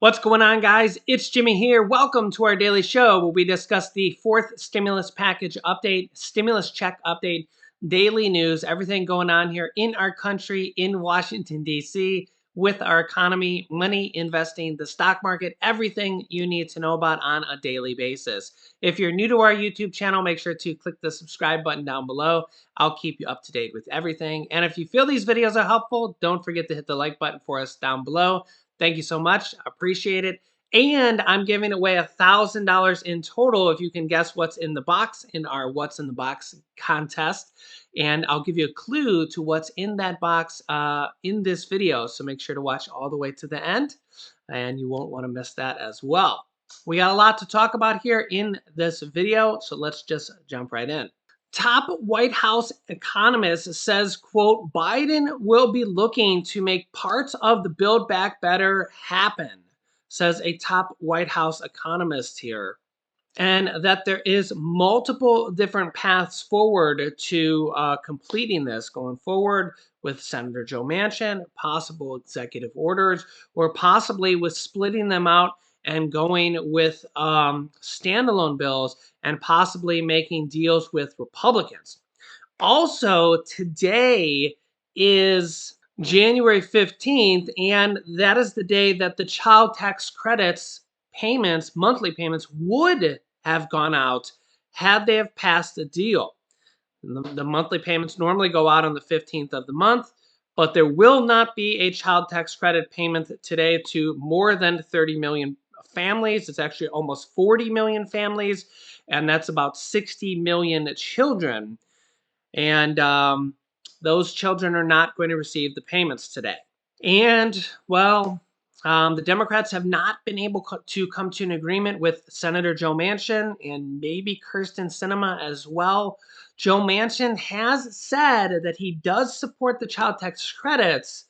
What's going on, guys? It's Jimmy here. Welcome to our daily show where we discuss the fourth stimulus package update, stimulus check update, daily news, everything going on here in our country, in Washington, D.C., with our economy, money, investing, the stock market, everything you need to know about on a daily basis. If you're new to our YouTube channel, make sure to click the subscribe button down below. I'll keep you up to date with everything. And if you feel these videos are helpful, don't forget to hit the like button for us down below. Thank you so much. Appreciate it. And I'm giving away $1,000 in total if you can guess what's in the box in our What's in the Box contest. And I'll give you a clue to what's in that box in this video. So make sure to watch all the way to the end and you won't want to miss that as well. We got a lot to talk about here in this video, so let's just jump right in. Top White House economist says, quote, Biden will be looking to make parts of the Build Back Better happen, says a top White House economist here. And that there is multiple different paths forward to completing this going forward with Senator Joe Manchin, possible executive orders, or possibly with splitting them out and going with standalone bills and possibly making deals with Republicans. Also, today is January 15th, and that is the day that the child tax credits payments, monthly payments, would have gone out had they have passed the deal. The monthly payments normally go out on the 15th of the month, but there will not be a child tax credit payment today to more than 30 million families. It's actually almost 40 million families, and that's about 60 million children. And those children are not going to receive the payments today. And, well, the Democrats have not been able to come to an agreement with Senator Joe Manchin and maybe Kirsten Sinema as well. Joe Manchin has said that he does support the child tax credits,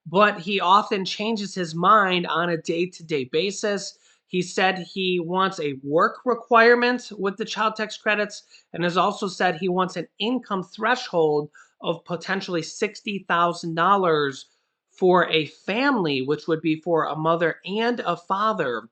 but he often changes his mind on a day-to-day basis. He said he wants a work requirement with the child tax credits and has also said he wants an income threshold of potentially $60,000 for a family, which would be for a mother and a father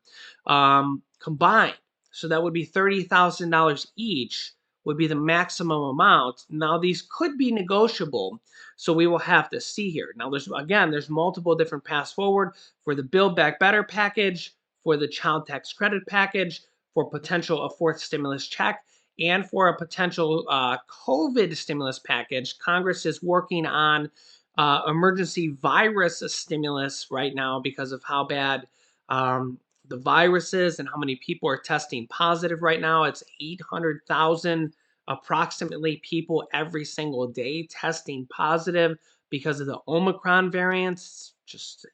combined. So that would be $30,000 each would be the maximum amount. Now, these could be negotiable, so we will have to see here. Now, there's multiple different paths forward for the Build Back Better package, for the child tax credit package, for potential a fourth stimulus check, and for a potential COVID stimulus package. Congress is working on emergency virus stimulus right now because of how bad the virus is and how many people are testing positive right now. It's 800,000 approximately people every single day testing positive because of the Omicron variants. Just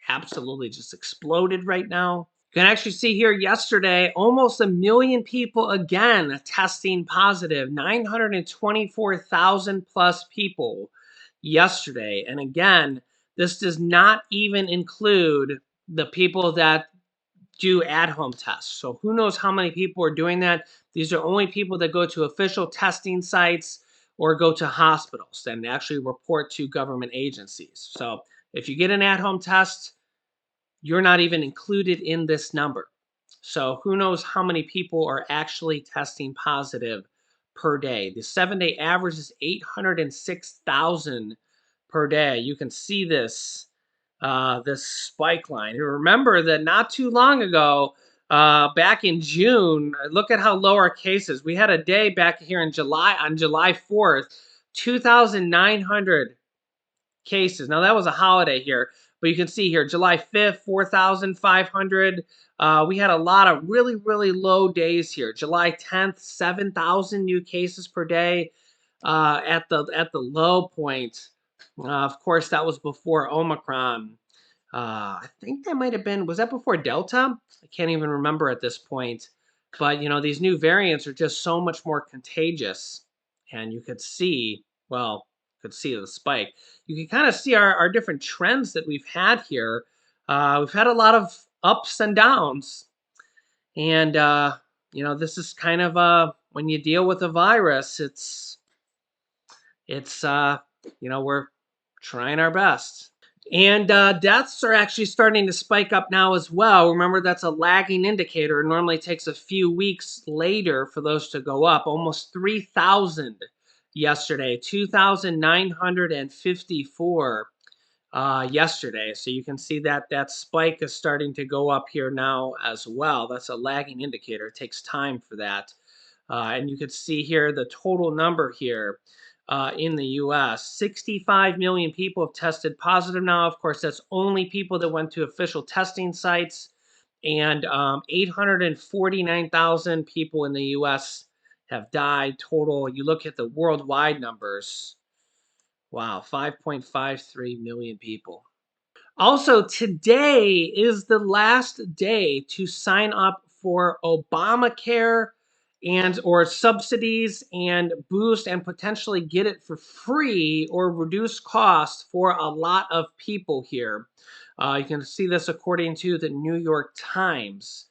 absolutely just exploded right now. You can actually see here yesterday, almost 1 million people again testing positive, 924,000 plus people yesterday. And again, this does not even include the people that do at-home tests. So who knows how many people are doing that? These are only people that go to official testing sites or go to hospitals and actually report to government agencies. So if you get an at-home test, you're not even included in this number. So who knows how many people are actually testing positive per day. The 7-day average is 806,000 per day. You can see this this spike line. You remember that not too long ago, back in June, look at how low our cases. We had a day back here in July, on July 4th, 2,900 cases. Now that was a holiday here, but you can see here, July 5th, 4,500. We had a lot of really, really low days here. July 10th, 7,000 new cases per day at the low point. Of course, that was before Omicron. I think that might have been, was that before Delta? I can't even remember at this point. But, you know, these new variants are just so much more contagious. And you could see, well, could see the spike. You can kind of see our different trends that we've had here. We've had a lot of ups and downs. And, you know, this is kind of, when you deal with a virus, it's you know, we're trying our best. And deaths are actually starting to spike up now as well. Remember, that's a lagging indicator. It normally takes a few weeks later for those to go up. Almost 3,000 yesterday, 2,954 yesterday. So you can see that that spike is starting to go up here now as well. That's a lagging indicator. It takes time for that. And you can see here the total number here in the US. 65 million people have tested positive now. Of course, that's only people that went to official testing sites. And 849,000 people in the US have died total. You look at the worldwide numbers. Wow, 5.53 million people. Also, today is the last day to sign up for Obamacare and or subsidies and boost and potentially get it for free or reduce costs for a lot of people here. You can see this according to the New York Times.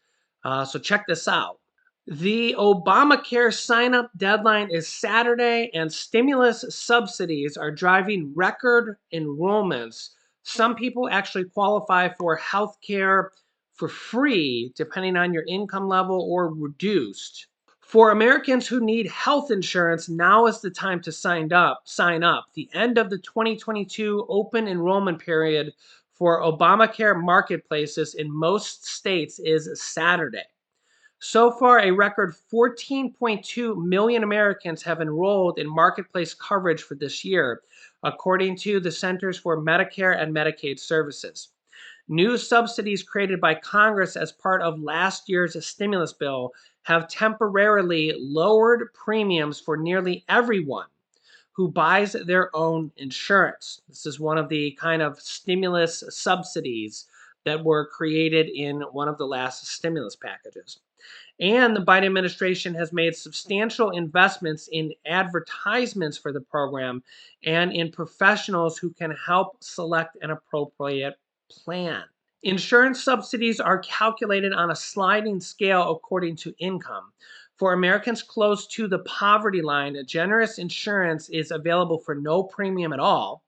So check this out. The Obamacare sign up deadline is Saturday, and stimulus subsidies are driving record enrollments. Some people actually qualify for health care for free, depending on your income level, or reduced. For Americans who need health insurance, now is the time to sign up. The end of the 2022 open enrollment period for Obamacare marketplaces in most states is Saturday. So far, a record 14.2 million Americans have enrolled in marketplace coverage for this year, according to the Centers for Medicare and Medicaid Services. New subsidies created by Congress as part of last year's stimulus bill have temporarily lowered premiums for nearly everyone who buys their own insurance. This is one of the kind of stimulus subsidies that were created in one of the last stimulus packages. And the Biden administration has made substantial investments in advertisements for the program and in professionals who can help select an appropriate plan. Insurance subsidies are calculated on a sliding scale according to income. For Americans close to the poverty line, generous insurance is available for no premium at all.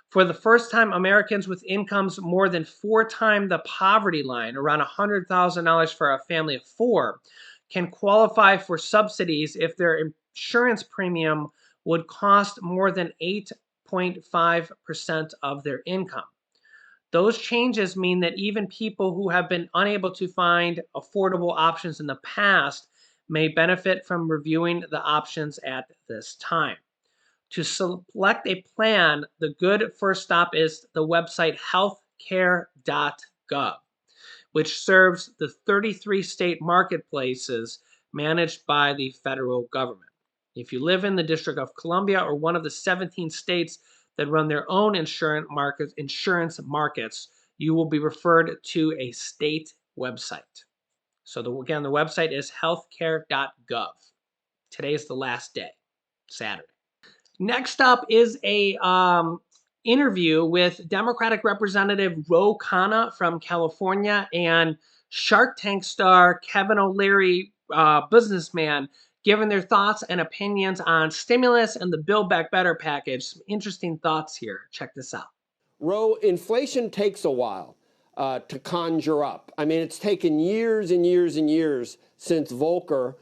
For the first time, Americans with incomes more than 4 times the poverty line, around $100,000 for a family of 4, can qualify for subsidies if their insurance premium would cost more than 8.5% of their income. Those changes mean that even people who have been unable to find affordable options in the past may benefit from reviewing the options at this time. To select a plan, the good first stop is the website healthcare.gov, which serves the 33 state marketplaces managed by the federal government. If you live in the District of Columbia or one of the 17 states that run their own insurance markets, you will be referred to a state website. So again, the website is healthcare.gov. Today is the last day, Saturday. Next up is a interview with Democratic Representative Ro Khanna from California and Shark Tank star Kevin O'Leary, businessman, giving their thoughts and opinions on stimulus and the Build Back Better package. Some interesting thoughts here. Check this out. Ro, inflation takes a while to conjure up. I mean, it's taken years and years and years since Volcker.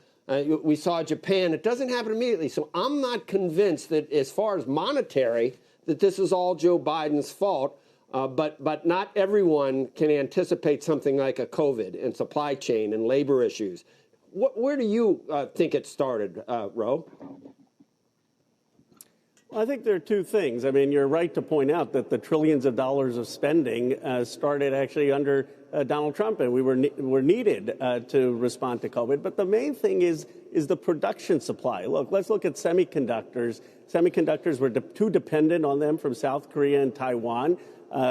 We saw Japan. It doesn't happen immediately. So I'm not convinced that as far as monetary, that this is all Joe Biden's fault. But not everyone can anticipate something like a COVID and supply chain and labor issues. Where do you think it started, Ro? Well, I think there are two things. I mean, you're right to point out that the trillions of dollars of spending started actually under Donald Trump, and we were needed to respond to COVID. But the main thing is the production supply. Look, let's look at semiconductors. Semiconductors were too dependent on them from South Korea and Taiwan.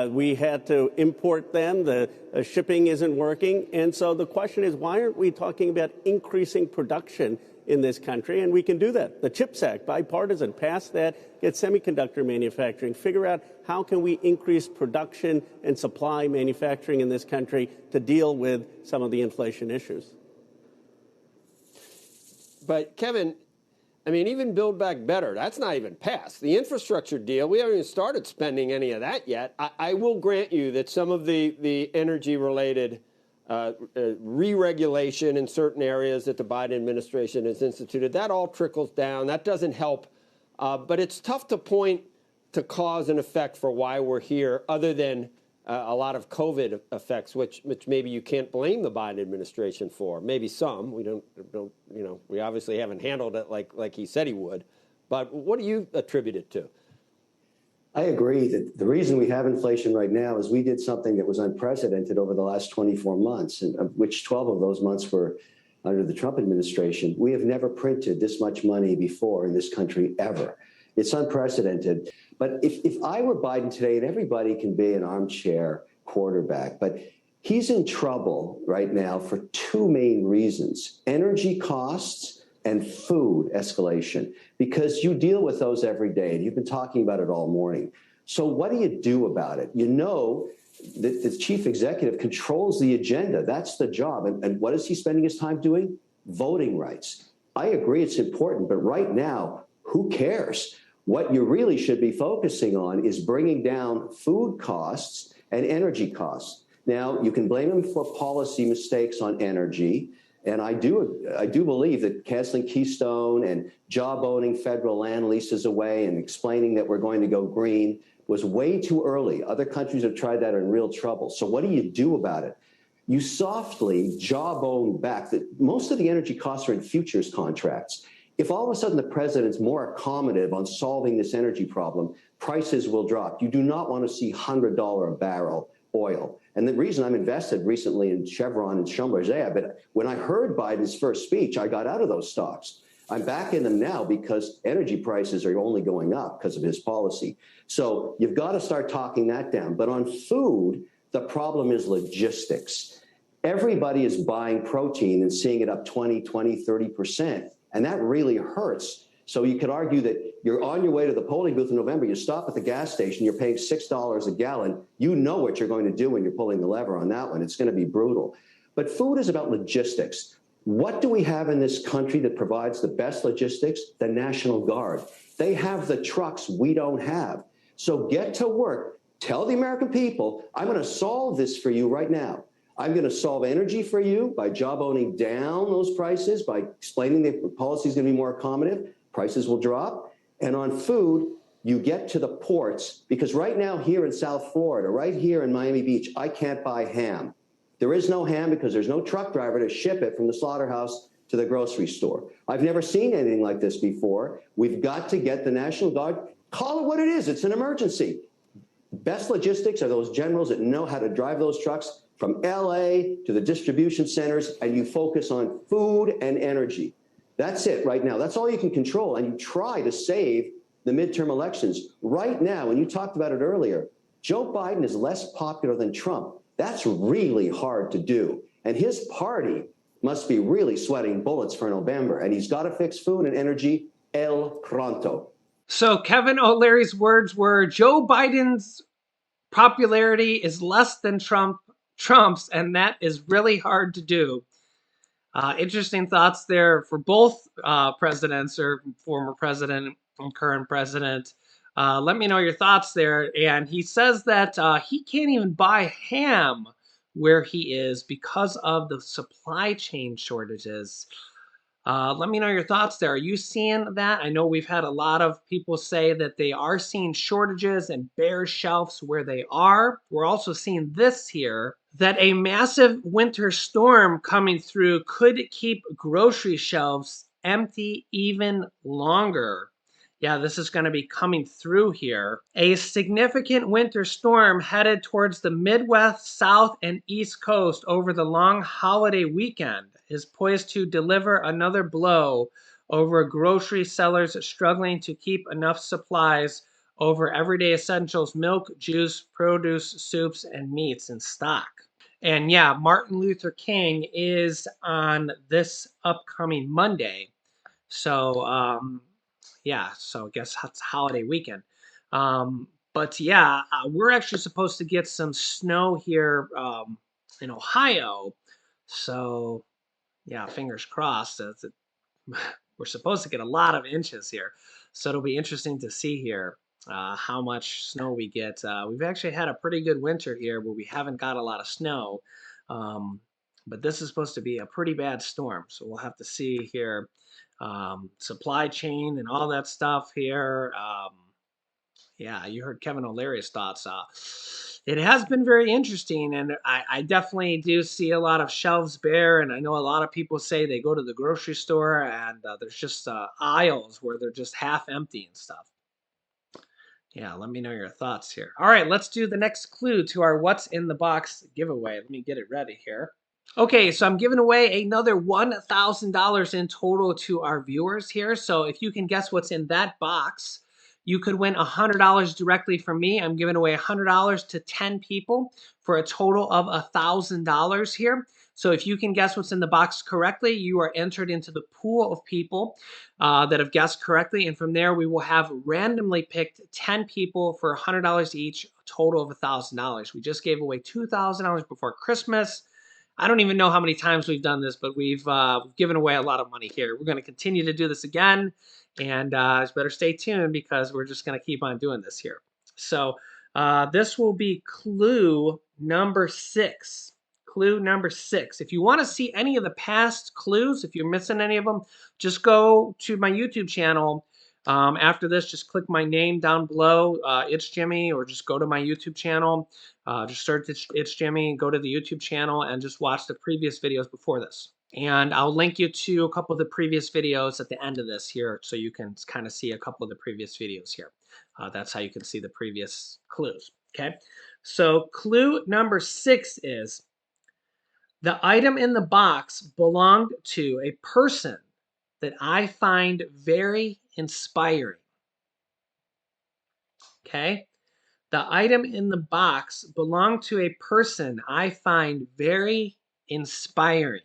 We had to import them. The shipping isn't working. And so the question is, why aren't we talking about increasing production in this country? And we can do that. The CHIPS Act, bipartisan, pass that, get semiconductor manufacturing, figure out how can we increase production and supply manufacturing in this country to deal with some of the inflation issues. But Kevin, I mean, even Build Back Better, that's not even passed. The infrastructure deal, we haven't even started spending any of that yet. I will grant you that some of the energy-related re-regulation in certain areas that the Biden administration has instituted, that all trickles down. That doesn't help. But it's tough to point to cause and effect for why we're here, other than a lot of COVID effects, which maybe you can't blame the Biden administration for. Maybe some. We don't we obviously haven't handled it like he said he would. But what do you attribute it to? I agree that the reason we have inflation right now is we did something that was unprecedented over the last 24 months, and of which 12 of those months were under the Trump administration. We have never printed this much money before in this country ever. It's unprecedented. But if I were Biden today, and everybody can be an armchair quarterback, but he's in trouble right now for two main reasons: energy costs and food escalation, because you deal with those every day, and you've been talking about it all morning. So what do you do about it? You know that the chief executive controls the agenda. That's the job. And what is he spending his time doing? Voting rights. I agree it's important, but right now, who cares? What you really should be focusing on is bringing down food costs and energy costs. Now, you can blame him for policy mistakes on energy. And I do believe that canceling Keystone and job-owning federal land leases away and explaining that we're going to go green was way too early. Other countries have tried that and are in real trouble. So what do you do about it? You softly job-own back. Most of the energy costs are in futures contracts. If all of a sudden the president's more accommodative on solving this energy problem, prices will drop. You do not want to see $100 a barrel oil. And the reason I'm invested recently in Chevron and Schlumberger, but when I heard Biden's first speech, I got out of those stocks. I'm back in them now because energy prices are only going up because of his policy. So you've got to start talking that down. But on food, the problem is logistics. Everybody is buying protein and seeing it up 20, 30%. And that really hurts. So you could argue that you're on your way to the polling booth in November, you stop at the gas station, you're paying $6 a gallon. You know what you're going to do when you're pulling the lever on that one. It's going to be brutal. But food is about logistics. What do we have in this country that provides the best logistics? The National Guard. They have the trucks we don't have. So get to work. Tell the American people, I'm going to solve this for you right now. I'm going to solve energy for you by job owning down those prices, by explaining the policy is going to be more accommodative. Prices will drop. And on food, you get to the ports, because right now here in South Florida, right here in Miami Beach, I can't buy ham. There is no ham because there's no truck driver to ship it from the slaughterhouse to the grocery store. I've never seen anything like this before. We've got to get the National Guard. Call it what it is. It's an emergency. Best logistics are those generals that know how to drive those trucks from LA to the distribution centers, and you focus on food and energy. That's it right now. That's all you can control. And you try to save the midterm elections. Right now, and you talked about it earlier, Joe Biden is less popular than Trump. That's really hard to do. And his party must be really sweating bullets for November. And he's got to fix food and energy el pronto. So Kevin O'Leary's words were, Joe Biden's popularity is less than Trump's, and that is really hard to do. Interesting thoughts there for both presidents, or former president and current president. Let me know your thoughts there. And he says that he can't even buy ham where he is because of the supply chain shortages. Let me know your thoughts there. Are you seeing that? I know we've had a lot of people say that they are seeing shortages and bare shelves where they are. We're also seeing this here, that a massive winter storm coming through could keep grocery shelves empty even longer. Yeah, this is going to be coming through here. A significant winter storm headed towards the Midwest, South, and East Coast over the long holiday weekend is poised to deliver another blow over grocery sellers struggling to keep enough supplies over everyday essentials, milk, juice, produce, soups, and meats in stock. And yeah, Martin Luther King is on this upcoming Monday. So, yeah, so I guess that's holiday weekend. But yeah, we're actually supposed to get some snow here in Ohio. So yeah, fingers crossed. We're supposed to get a lot of inches here. So it'll be interesting to see here how much snow we get. We've actually had a pretty good winter here where we haven't got a lot of snow. Um, but this is supposed to be a pretty bad storm. So we'll have to see here. Supply chain and all that stuff here. Yeah, you heard Kevin O'Leary's thoughts. It has been very interesting, and I definitely do see a lot of shelves bare. And I know a lot of people say they go to the grocery store and there's just aisles where they're just half empty and stuff. Yeah, let me know your thoughts here. All right, let's do the next clue to our What's in the Box giveaway. Let me get it ready here. Okay, so I'm giving away another $1,000 in total to our viewers here. So if you can guess what's in that box, you could win $100 directly from me. I'm giving away $100 to 10 people for a total of $1,000 here. So if you can guess what's in the box correctly, you are entered into the pool of people that have guessed correctly. And from there, we will have randomly picked 10 people for $100 each, a total of $1,000. We just gave away $2,000 before Christmas. I don't even know how many times we've done this, but we've given away a lot of money here. We're going to continue to do this again, and better stay tuned because we're just going to keep on doing this here. So this will be clue number 6. Clue number 6. If you want to see any of the past clues, if you're missing any of them, just go to my YouTube channel. After this, just click my name down below. It's Jimmy, or just go to my YouTube channel. Just search It's Jimmy, go to the YouTube channel, and just watch the previous videos before this. And I'll link you to a couple of the previous videos at the end of this here, so you can kind of see a couple of the previous videos here. That's how you can see the previous clues. Okay, so clue number 6 is the item in the box belonged to a person that I find very inspiring. Okay? The item in the box belonged to a person I find very inspiring.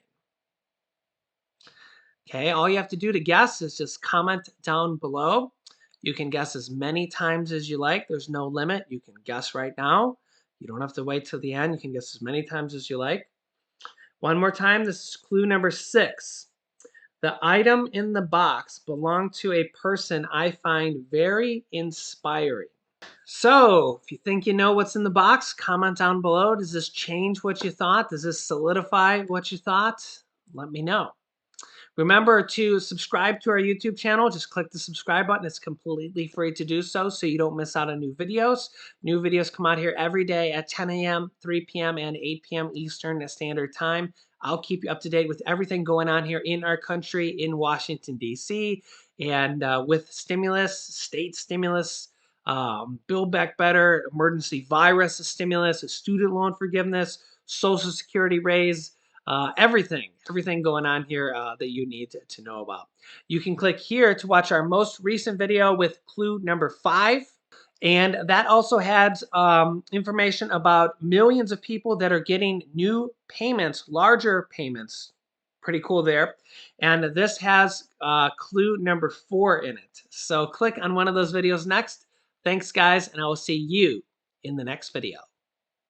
Okay, all you have to do to guess is just comment down below. You can guess as many times as you like. There's no limit. You can guess right now. You don't have to wait till the end. You can guess as many times as you like. One more time, this is clue number 6. The item in the box belonged to a person I find very inspiring. So, if you think you know what's in the box, comment down below. Does this change what you thought? Does this solidify what you thought? Let me know. Remember to subscribe to our YouTube channel. Just click the subscribe button. It's completely free to do so you don't miss out on new videos. New videos come out here every day at 10 a.m., 3 p.m., and 8 p.m. Eastern Standard Time. I'll keep you up to date with everything going on here in our country, in Washington, D.C., and with stimulus, state stimulus, Build Back Better, emergency virus stimulus, student loan forgiveness, Social Security raise, everything going on here that you need to know about. You can click here to watch our most recent video with clue number 5. And that also has information about millions of people that are getting new payments, larger payments. Pretty cool there. And this has clue number 4 in it. So click on one of those videos next. Thanks, guys, and I will see you in the next video.